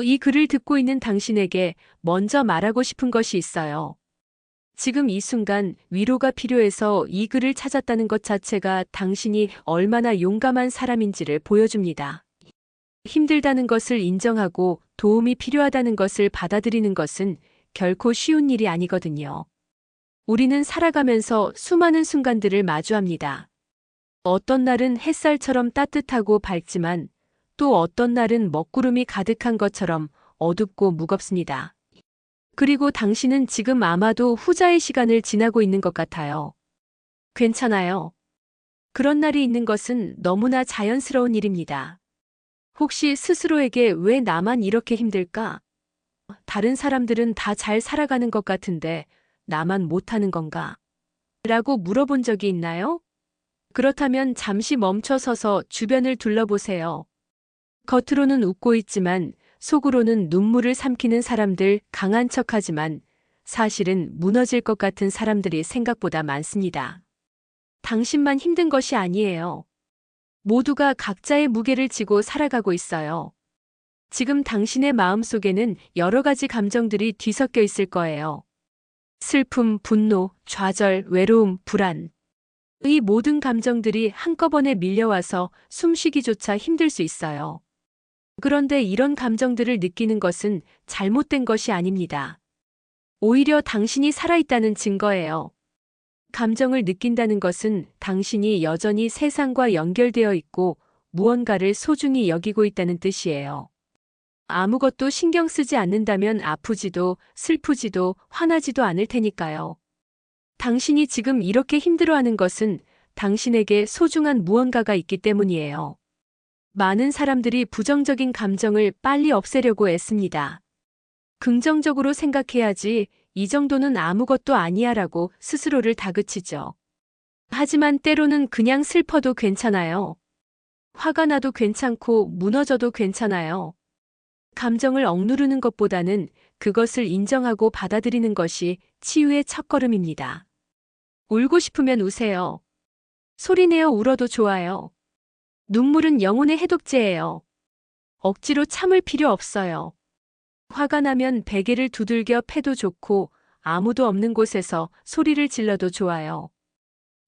이 글을 듣고 있는 당신에게 먼저 말하고 싶은 것이 있어요. 지금 이 순간 위로가 필요해서 이 글을 찾았다는 것 자체가 당신이 얼마나 용감한 사람인지를 보여줍니다. 힘들다는 것을 인정하고 도움이 필요하다는 것을 받아들이는 것은 결코 쉬운 일이 아니거든요. 우리는 살아가면서 수많은 순간들을 마주합니다. 어떤 날은 햇살처럼 따뜻하고 밝지만 또 어떤 날은 먹구름이 가득한 것처럼 어둡고 무겁습니다. 그리고 당신은 지금 아마도 후자의 시간을 지나고 있는 것 같아요. 괜찮아요. 그런 날이 있는 것은 너무나 자연스러운 일입니다. 혹시 스스로에게 왜 나만 이렇게 힘들까? 다른 사람들은 다 잘 살아가는 것 같은데 나만 못하는 건가? 라고 물어본 적이 있나요? 그렇다면 잠시 멈춰서서 주변을 둘러보세요. 겉으로는 웃고 있지만 속으로는 눈물을 삼키는 사람들, 강한 척하지만 사실은 무너질 것 같은 사람들이 생각보다 많습니다. 당신만 힘든 것이 아니에요. 모두가 각자의 무게를 지고 살아가고 있어요. 지금 당신의 마음속에는 여러 가지 감정들이 뒤섞여 있을 거예요. 슬픔, 분노, 좌절, 외로움, 불안. 이 모든 감정들이 한꺼번에 밀려와서 숨쉬기조차 힘들 수 있어요. 그런데 이런 감정들을 느끼는 것은 잘못된 것이 아닙니다. 오히려 당신이 살아있다는 증거예요. 감정을 느낀다는 것은 당신이 여전히 세상과 연결되어 있고 무언가를 소중히 여기고 있다는 뜻이에요. 아무것도 신경 쓰지 않는다면 아프지도 슬프지도 화나지도 않을 테니까요. 당신이 지금 이렇게 힘들어하는 것은 당신에게 소중한 무언가가 있기 때문이에요. 많은 사람들이 부정적인 감정을 빨리 없애려고 애씁니다. 긍정적으로 생각해야지, 이 정도는 아무것도 아니야 라고 스스로를 다그치죠. 하지만 때로는 그냥 슬퍼도 괜찮아요. 화가 나도 괜찮고 무너져도 괜찮아요. 감정을 억누르는 것보다는 그것을 인정하고 받아들이는 것이 치유의 첫걸음입니다. 울고 싶으면 우세요. 소리내어 울어도 좋아요. 눈물은 영혼의 해독제예요. 억지로 참을 필요 없어요. 화가 나면 베개를 두들겨 패도 좋고 아무도 없는 곳에서 소리를 질러도 좋아요.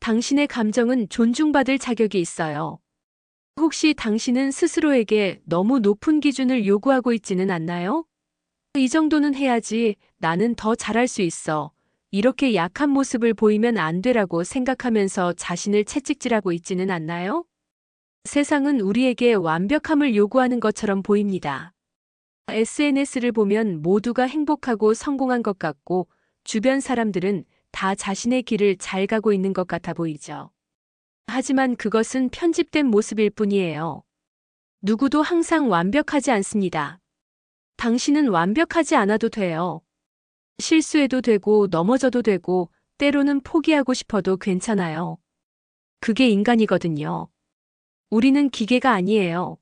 당신의 감정은 존중받을 자격이 있어요. 혹시 당신은 스스로에게 너무 높은 기준을 요구하고 있지는 않나요? 이 정도는 해야지, 나는 더 잘할 수 있어. 이렇게 약한 모습을 보이면 안 되라고 생각하면서 자신을 채찍질하고 있지는 않나요? 세상은 우리에게 완벽함을 요구하는 것처럼 보입니다. SNS를 보면 모두가 행복하고 성공한 것 같고 주변 사람들은 다 자신의 길을 잘 가고 있는 것 같아 보이죠. 하지만 그것은 편집된 모습일 뿐이에요. 누구도 항상 완벽하지 않습니다. 당신은 완벽하지 않아도 돼요. 실수해도 되고 넘어져도 되고 때로는 포기하고 싶어도 괜찮아요. 그게 인간이거든요. 우리는 기계가 아니에요.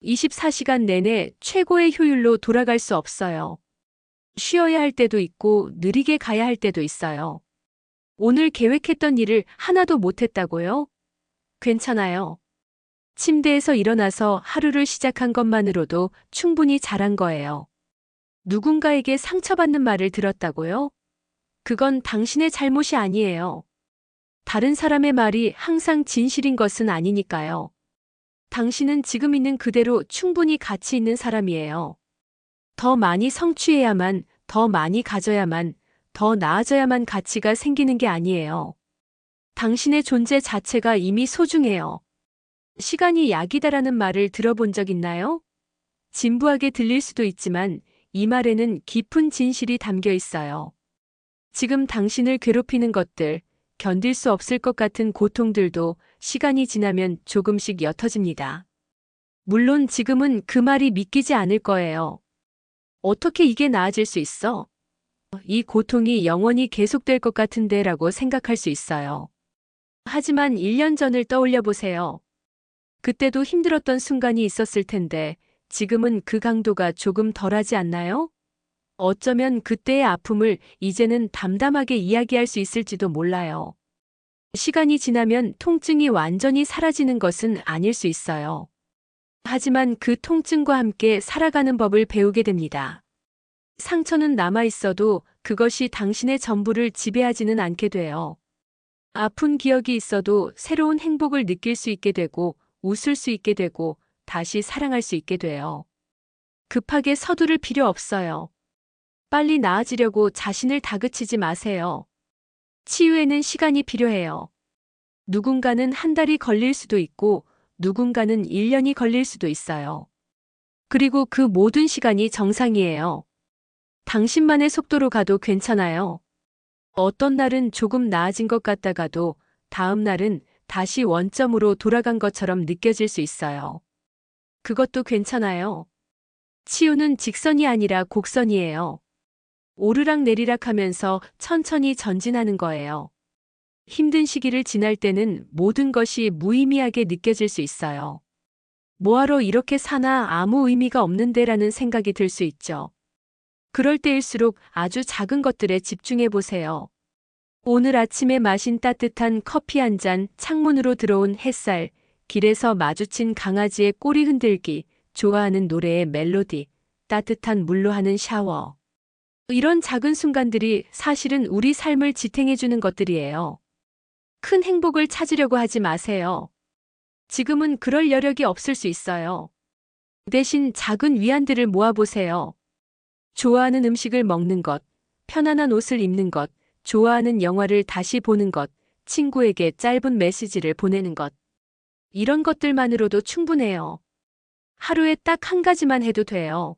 24시간 내내 최고의 효율로 돌아갈 수 없어요. 쉬어야 할 때도 있고 느리게 가야 할 때도 있어요. 오늘 계획했던 일을 하나도 못했다고요? 괜찮아요. 침대에서 일어나서 하루를 시작한 것만으로도 충분히 잘한 거예요. 누군가에게 상처받는 말을 들었다고요? 그건 당신의 잘못이 아니에요. 다른 사람의 말이 항상 진실인 것은 아니니까요. 당신은 지금 있는 그대로 충분히 가치 있는 사람이에요. 더 많이 성취해야만, 더 많이 가져야만, 더 나아져야만 가치가 생기는 게 아니에요. 당신의 존재 자체가 이미 소중해요. 시간이 약이다라는 말을 들어본 적 있나요? 진부하게 들릴 수도 있지만 이 말에는 깊은 진실이 담겨 있어요. 지금 당신을 괴롭히는 것들, 견딜 수 없을 것 같은 고통들도 시간이 지나면 조금씩 옅어집니다. 물론 지금은 그 말이 믿기지 않을 거예요. 어떻게 이게 나아질 수 있어? 이 고통이 영원히 계속될 것 같은데 라고 생각할 수 있어요. 하지만 1년 전을 떠올려 보세요. 그때도 힘들었던 순간이 있었을 텐데 지금은 그 강도가 조금 덜하지 않나요? 어쩌면 그때의 아픔을 이제는 담담하게 이야기할 수 있을지도 몰라요. 시간이 지나면 통증이 완전히 사라지는 것은 아닐 수 있어요. 하지만 그 통증과 함께 살아가는 법을 배우게 됩니다. 상처는 남아 있어도 그것이 당신의 전부를 지배하지는 않게 돼요. 아픈 기억이 있어도 새로운 행복을 느낄 수 있게 되고, 웃을 수 있게 되고, 다시 사랑할 수 있게 돼요. 급하게 서두를 필요 없어요. 빨리 나아지려고 자신을 다그치지 마세요. 치유에는 시간이 필요해요. 누군가는 한 달이 걸릴 수도 있고, 누군가는 1년이 걸릴 수도 있어요. 그리고 그 모든 시간이 정상이에요. 당신만의 속도로 가도 괜찮아요. 어떤 날은 조금 나아진 것 같다가도 다음 날은 다시 원점으로 돌아간 것처럼 느껴질 수 있어요. 그것도 괜찮아요. 치유는 직선이 아니라 곡선이에요. 오르락 내리락 하면서 천천히 전진하는 거예요. 힘든 시기를 지날 때는 모든 것이 무의미하게 느껴질 수 있어요. 뭐하러 이렇게 사나 아무 의미가 없는데라는 생각이 들 수 있죠. 그럴 때일수록 아주 작은 것들에 집중해 보세요. 오늘 아침에 마신 따뜻한 커피 한 잔, 창문으로 들어온 햇살, 길에서 마주친 강아지의 꼬리 흔들기, 좋아하는 노래의 멜로디, 따뜻한 물로 하는 샤워. 이런 작은 순간들이 사실은 우리 삶을 지탱해주는 것들이에요. 큰 행복을 찾으려고 하지 마세요. 지금은 그럴 여력이 없을 수 있어요. 대신 작은 위안들을 모아보세요. 좋아하는 음식을 먹는 것, 편안한 옷을 입는 것, 좋아하는 영화를 다시 보는 것, 친구에게 짧은 메시지를 보내는 것. 이런 것들만으로도 충분해요. 하루에 딱 한 가지만 해도 돼요.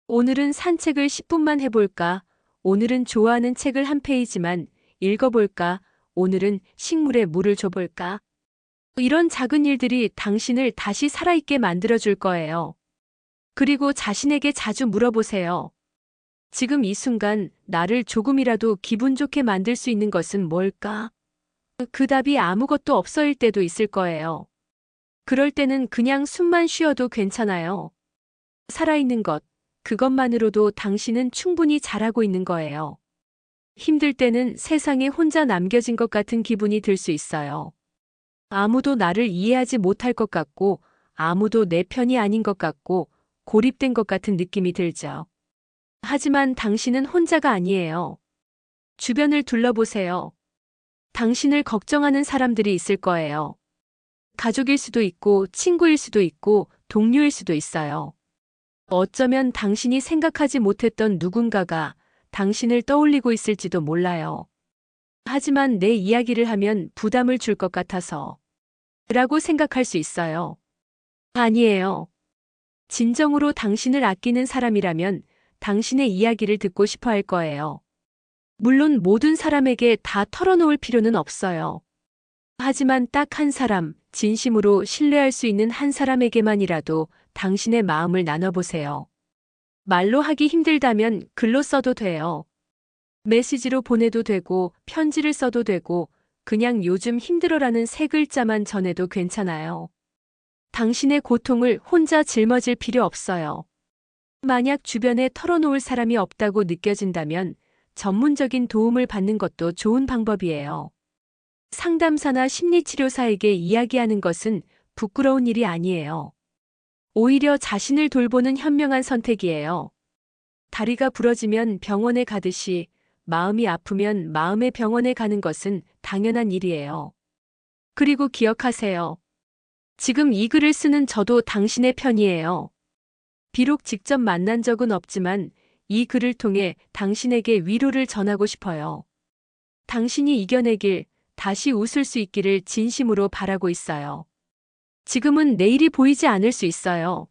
오늘은 산책을 10분만 해볼까? 오늘은 좋아하는 책을 한 페이지만 읽어볼까? 오늘은 식물에 물을 줘볼까? 이런 작은 일들이 당신을 다시 살아있게 만들어줄 거예요. 그리고 자신에게 자주 물어보세요. 지금 이 순간 나를 조금이라도 기분 좋게 만들 수 있는 것은 뭘까? 그 답이 아무것도 없어일 때도 있을 거예요. 그럴 때는 그냥 숨만 쉬어도 괜찮아요. 살아있는 것, 그것만으로도 당신은 충분히 잘하고 있는 거예요. 힘들 때는 세상에 혼자 남겨진 것 같은 기분이 들 수 있어요. 아무도 나를 이해하지 못할 것 같고, 아무도 내 편이 아닌 것 같고, 고립된 것 같은 느낌이 들죠. 하지만 당신은 혼자가 아니에요. 주변을 둘러보세요. 당신을 걱정하는 사람들이 있을 거예요. 가족일 수도 있고, 친구일 수도 있고, 동료일 수도 있어요. 어쩌면 당신이 생각하지 못했던 누군가가 당신을 떠올리고 있을지도 몰라요. 하지만 내 이야기를 하면 부담을 줄 것 같아서 라고 생각할 수 있어요. 아니에요. 진정으로 당신을 아끼는 사람이라면 당신의 이야기를 듣고 싶어 할 거예요. 물론 모든 사람에게 다 털어놓을 필요는 없어요. 하지만 딱 한 사람, 진심으로 신뢰할 수 있는 한 사람에게만이라도 당신의 마음을 나눠보세요. 말로 하기 힘들다면 글로 써도 돼요. 메시지로 보내도 되고, 편지를 써도 되고, 그냥 요즘 힘들어라는 세 글자만 전해도 괜찮아요. 당신의 고통을 혼자 짊어질 필요 없어요. 만약 주변에 털어놓을 사람이 없다고 느껴진다면 전문적인 도움을 받는 것도 좋은 방법이에요. 상담사나 심리치료사에게 이야기하는 것은 부끄러운 일이 아니에요. 오히려 자신을 돌보는 현명한 선택이에요. 다리가 부러지면 병원에 가듯이 마음이 아프면 마음의 병원에 가는 것은 당연한 일이에요. 그리고 기억하세요. 지금 이 글을 쓰는 저도 당신의 편이에요. 비록 직접 만난 적은 없지만 이 글을 통해 당신에게 위로를 전하고 싶어요. 당신이 이겨내길, 다시 웃을 수 있기를 진심으로 바라고 있어요. 지금은 내일이 보이지 않을 수 있어요.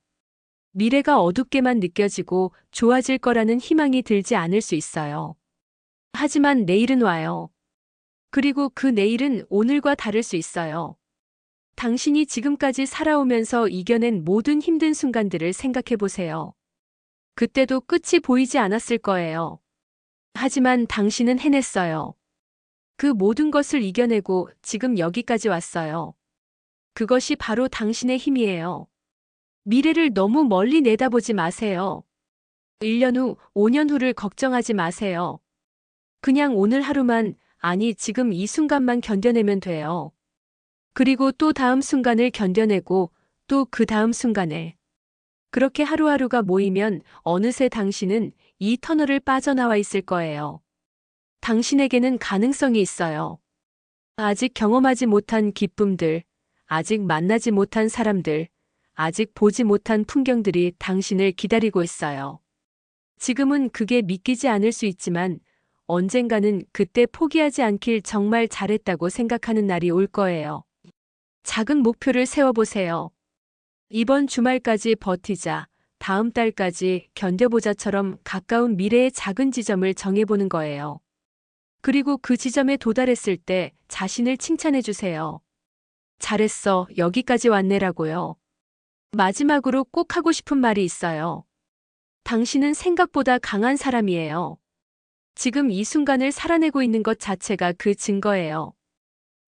미래가 어둡게만 느껴지고 좋아질 거라는 희망이 들지 않을 수 있어요. 하지만 내일은 와요. 그리고 그 내일은 오늘과 다를 수 있어요. 당신이 지금까지 살아오면서 이겨낸 모든 힘든 순간들을 생각해 보세요. 그때도 끝이 보이지 않았을 거예요. 하지만 당신은 해냈어요. 그 모든 것을 이겨내고 지금 여기까지 왔어요. 그것이 바로 당신의 힘이에요. 미래를 너무 멀리 내다보지 마세요. 1년 후, 5년 후를 걱정하지 마세요. 그냥 오늘 하루만, 아니 지금 이 순간만 견뎌내면 돼요. 그리고 또 다음 순간을 견뎌내고 또 그 다음 순간에. 그렇게 하루하루가 모이면 어느새 당신은 이 터널을 빠져나와 있을 거예요. 당신에게는 가능성이 있어요. 아직 경험하지 못한 기쁨들, 아직 만나지 못한 사람들, 아직 보지 못한 풍경들이 당신을 기다리고 있어요. 지금은 그게 믿기지 않을 수 있지만 언젠가는 그때 포기하지 않길 정말 잘했다고 생각하는 날이 올 거예요. 작은 목표를 세워보세요. 이번 주말까지 버티자, 다음 달까지 견뎌보자처럼 가까운 미래의 작은 지점을 정해보는 거예요. 그리고 그 지점에 도달했을 때 자신을 칭찬해 주세요. 잘했어, 여기까지 왔네라고요. 마지막으로 꼭 하고 싶은 말이 있어요. 당신은 생각보다 강한 사람이에요. 지금 이 순간을 살아내고 있는 것 자체가 그 증거예요.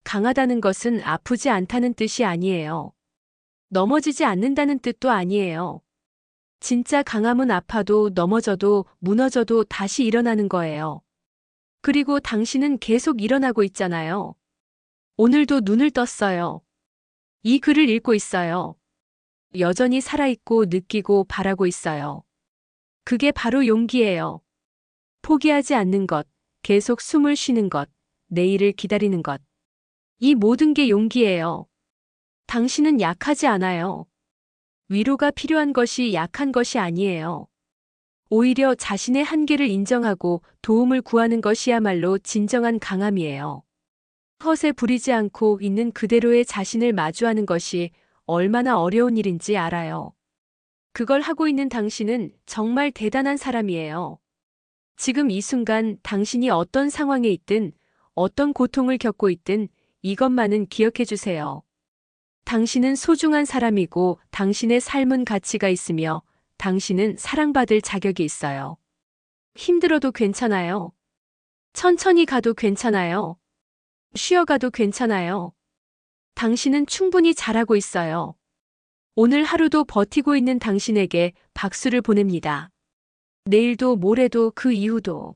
강하다는 것은 아프지 않다는 뜻이 아니에요. 넘어지지 않는다는 뜻도 아니에요. 진짜 강함은 아파도 넘어져도 무너져도 다시 일어나는 거예요. 그리고 당신은 계속 일어나고 있잖아요. 오늘도 눈을 떴어요. 이 글을 읽고 있어요. 여전히 살아있고 느끼고 바라고 있어요. 그게 바로 용기예요. 포기하지 않는 것, 계속 숨을 쉬는 것, 내일을 기다리는 것. 이 모든 게 용기예요. 당신은 약하지 않아요. 위로가 필요한 것이 약한 것이 아니에요. 오히려 자신의 한계를 인정하고 도움을 구하는 것이야말로 진정한 강함이에요. 헛에 부리지 않고 있는 그대로의 자신을 마주하는 것이 얼마나 어려운 일인지 알아요. 그걸 하고 있는 당신은 정말 대단한 사람이에요. 지금 이 순간 당신이 어떤 상황에 있든 어떤 고통을 겪고 있든 이것만은 기억해 주세요. 당신은 소중한 사람이고 당신의 삶은 가치가 있으며 당신은 사랑받을 자격이 있어요. 힘들어도 괜찮아요. 천천히 가도 괜찮아요. 쉬어가도 괜찮아요. 당신은 충분히 잘하고 있어요. 오늘 하루도 버티고 있는 당신에게 박수를 보냅니다. 내일도 모레도 그 이후도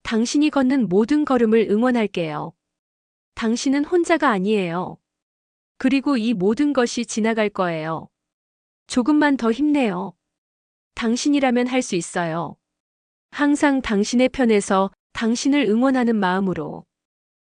당신이 걷는 모든 걸음을 응원할게요. 당신은 혼자가 아니에요. 그리고 이 모든 것이 지나갈 거예요. 조금만 더 힘내요. 당신이라면 할 수 있어요. 항상 당신의 편에서 당신을 응원하는 마음으로.